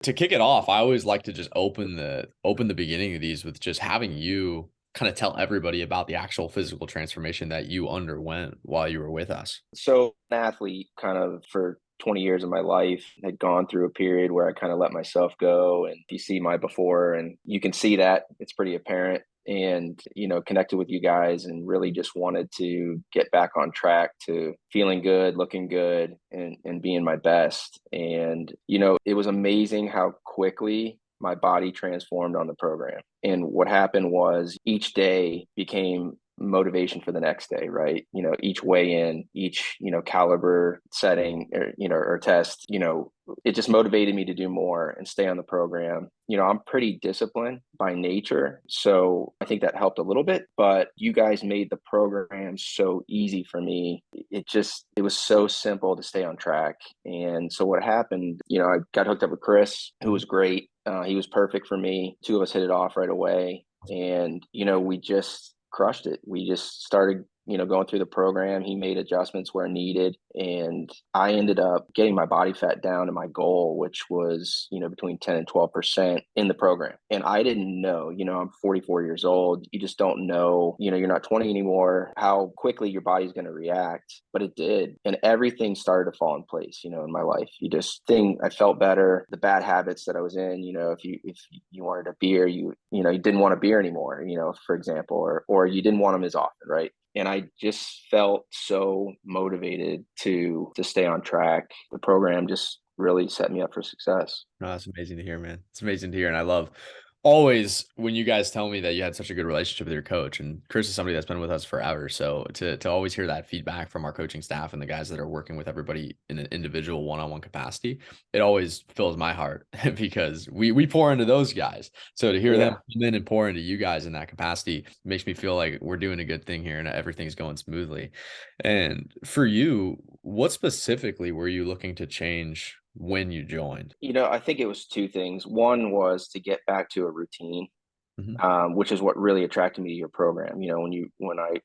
To kick it off, I always like to just open the beginning of these with just having you kind of tell everybody about the actual physical transformation that you underwent while you were with us. So, an athlete kind of for 20 years of my life had gone through a period where I kind of let myself go. And you see my before, and you can see that it's pretty apparent. And, connected with you guys and really just wanted to get back on track to feeling good, looking good, and being my best. And, it was amazing how quickly my body transformed on the program. And what happened was each day became motivation for the next day, right? Each weigh in, each, caliber setting or test, it just motivated me to do more and stay on the program. I'm pretty disciplined by nature. So I think that helped a little bit, but you guys made the program so easy for me. It was so simple to stay on track. And so what happened, I got hooked up with Chris, who was great. He was perfect for me. Two of us hit it off right away. And, we just crushed it. We just started, going through the program. He made adjustments where needed. And I ended up getting my body fat down to my goal, which was, between 10 and 12% in the program. And I didn't know, I'm 44 years old. You just don't know, you're not 20 anymore, how quickly your body's going to react. But it did. And everything started to fall in place, in my life. I felt better. The bad habits that I was in, if you wanted a beer, you didn't want a beer anymore, for example, or you didn't want them as often, right? And I just felt so motivated to stay on track. The program just really set me up for success. No, that's amazing to hear, man. It's amazing to hear. And I love always when you guys tell me that you had such a good relationship with your coach. And Chris is somebody that's been with us forever. So to always hear that feedback from our coaching staff and the guys that are working with everybody in an individual one-on-one capacity, it always fills my heart because we pour into those guys. So to hear them Yeah. come in and pour into you guys in that capacity makes me feel like we're doing a good thing here and everything's going smoothly. And for you, what specifically were you looking to change when you joined? I think it was two things. One was to get back to a routine, Mhm. which is what really attracted me to your program. When I,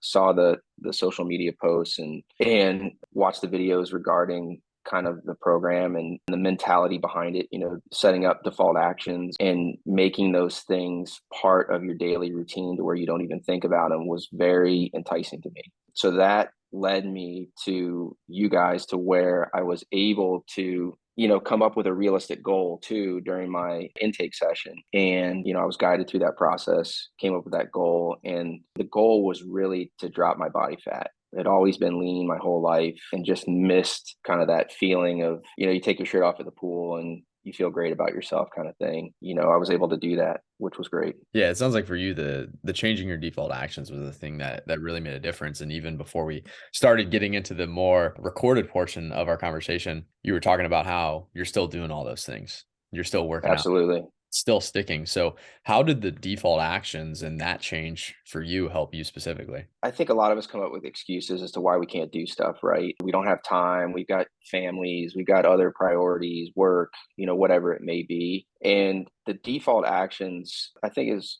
saw the social media posts and watched the videos regarding kind of the program and the mentality behind it, setting up default actions and making those things part of your daily routine to where you don't even think about them was very enticing to me. So that led me to you guys to where I was able to come up with a realistic goal too during my intake session. And, I was guided through that process, came up with that goal. And the goal was really to drop my body fat. I'd always been lean my whole life and just missed kind of that feeling of, you take your shirt off at the pool and you feel great about yourself kind of thing. I was able to do that, which was great. Yeah, it sounds like for you, the changing your default actions was the thing that really made a difference. And even before we started getting into the more recorded portion of our conversation, you were talking about how you're still doing all those things. You're still working out, Absolutely. still sticking. So how did the default actions and that change for you help you specifically? I think a lot of us come up with excuses as to why we can't do stuff, right? We don't have time. We've got families. We've got other priorities, work, whatever it may be. And the default actions, I think, is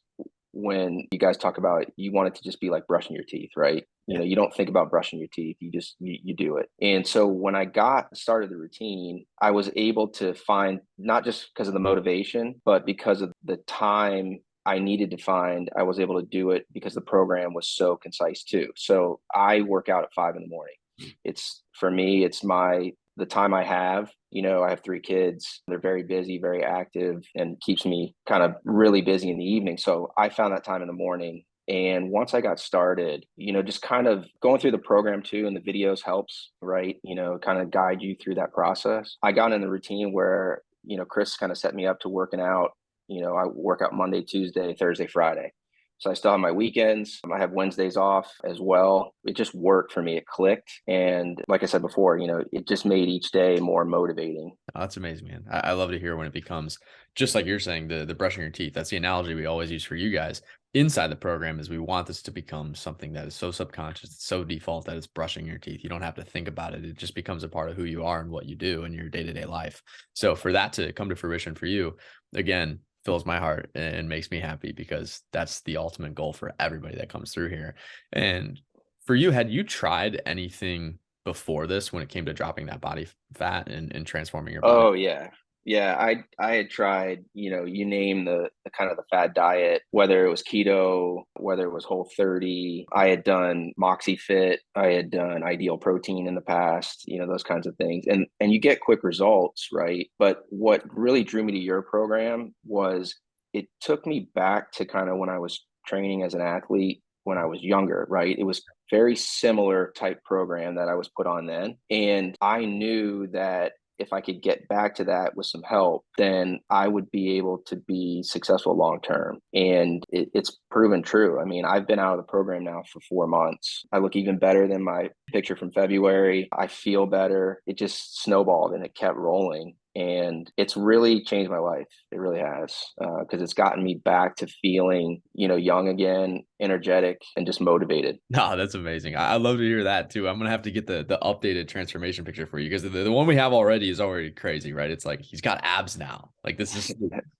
when you guys talk about it, you want it to just be like brushing your teeth, right? Yeah. You don't think about brushing your teeth. You do it. And so when I got started the routine, I was able to find not just because of the motivation, but because of the time I needed to find, I was able to do it because the program was so concise too. So I work out at 5 in the morning. It's for me, it's the time I have. I have three kids. They're very busy, very active, and keeps me kind of really busy in the evening. So I found that time in the morning. And once I got started, just kind of going through the program too, and the videos helps, right? Kind of guide you through that process. I got in the routine where, Chris kind of set me up to working out. I work out Monday, Tuesday, Thursday, Friday. So I still have my weekends. I have Wednesdays off as well. It just worked for me. It clicked. And like I said before, it just made each day more motivating. Oh, that's amazing, man. I love to hear when it becomes just like you're saying, the brushing your teeth. That's the analogy we always use for you guys inside the program is we want this to become something that is so subconscious, it's so default that it's brushing your teeth. You don't have to think about it. It just becomes a part of who you are and what you do in your day-to-day life. So for that to come to fruition for you, again, fills my heart and makes me happy because that's the ultimate goal for everybody that comes through here. And for you, had you tried anything before this when it came to dropping that body fat and transforming your body? Oh yeah. Yeah, I had tried, you name the kind of the fad diet, whether it was keto, whether it was Whole 30. I had done Moxie Fit, I had done Ideal Protein in the past, those kinds of things. And you get quick results, right? But what really drew me to your program was it took me back to kind of when I was training as an athlete when I was younger, right? It was very similar type program that I was put on then. And I knew that if I could get back to that with some help, then I would be able to be successful long term. And it's proven true. I mean, I've been out of the program now for 4 months. I look even better than my picture from February. I feel better. It just snowballed and it kept rolling. And it's really changed my life. It really has, because it's gotten me back to feeling, young again, energetic, and just motivated. No, that's amazing. I love to hear that too. I'm gonna have to get the updated transformation picture for you because the one we have already is already crazy, right? It's like he's got abs now. Like this is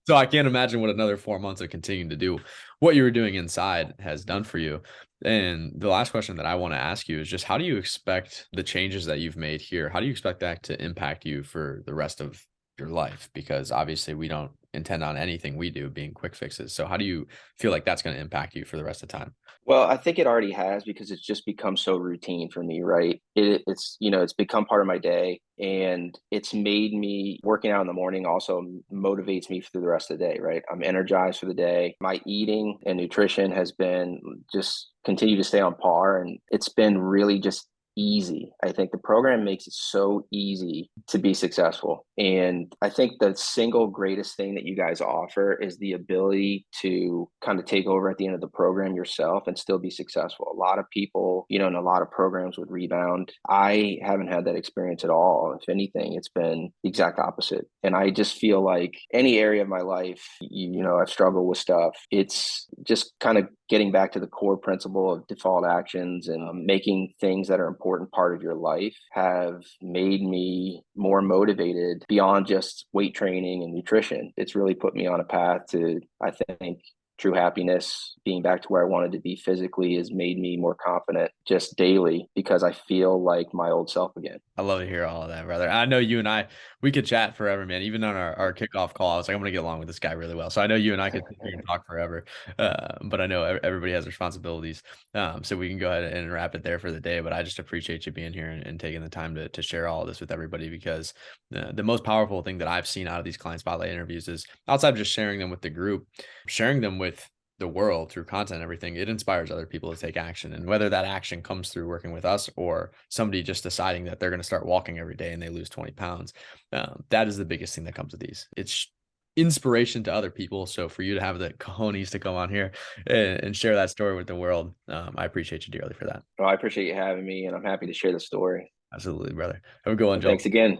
so I can't imagine what another 4 months of continuing to do what you were doing inside has done for you. And the last question that I want to ask you is just how do you expect the changes that you've made here? How do you expect that to impact you for the rest of your life? Because obviously we don't intend on anything we do being quick fixes. So how do you feel like that's going to impact you for the rest of the time? Well, I think it already has because it's just become so routine for me, right? It's become part of my day, and it's made me working out in the morning also motivates me through the rest of the day, right? I'm energized for the day. My eating and nutrition has been just continue to stay on par, and it's been really just easy. I think the program makes it so easy to be successful. And I think the single greatest thing that you guys offer is the ability to kind of take over at the end of the program yourself and still be successful. A lot of people, in a lot of programs would rebound. I haven't had that experience at all. If anything, it's been the exact opposite. And I just feel like any area of my life, I've struggled with stuff. It's just kind of getting back to the core principle of default actions and making things that are important part of your life have made me more motivated beyond just weight training and nutrition. It's really put me on a path to, I think, true happiness. Being back to where I wanted to be physically has made me more confident just daily because I feel like my old self again. I love to hear all of that, brother. I know you and we could chat forever, man. Even on our kickoff call, I was like, I'm gonna get along with this guy really well. So I know you and I could sit here and talk forever. But I know everybody has responsibilities. So we can go ahead and wrap it there for the day. But I just appreciate you being here and taking the time to share all of this with everybody because the most powerful thing that I've seen out of these client spotlight interviews is outside of just sharing them with the group, sharing them with the world through content and everything, it inspires other people to take action. And whether that action comes through working with us or somebody just deciding that they're going to start walking every day and they lose 20 pounds, that is the biggest thing that comes with these. It's inspiration to other people. So for you to have the cojones to come on here and share that story with the world, I appreciate you dearly for that. Well, I appreciate you having me, and I'm happy to share the story. Absolutely, brother. Have a good one, And Joel. thanks again.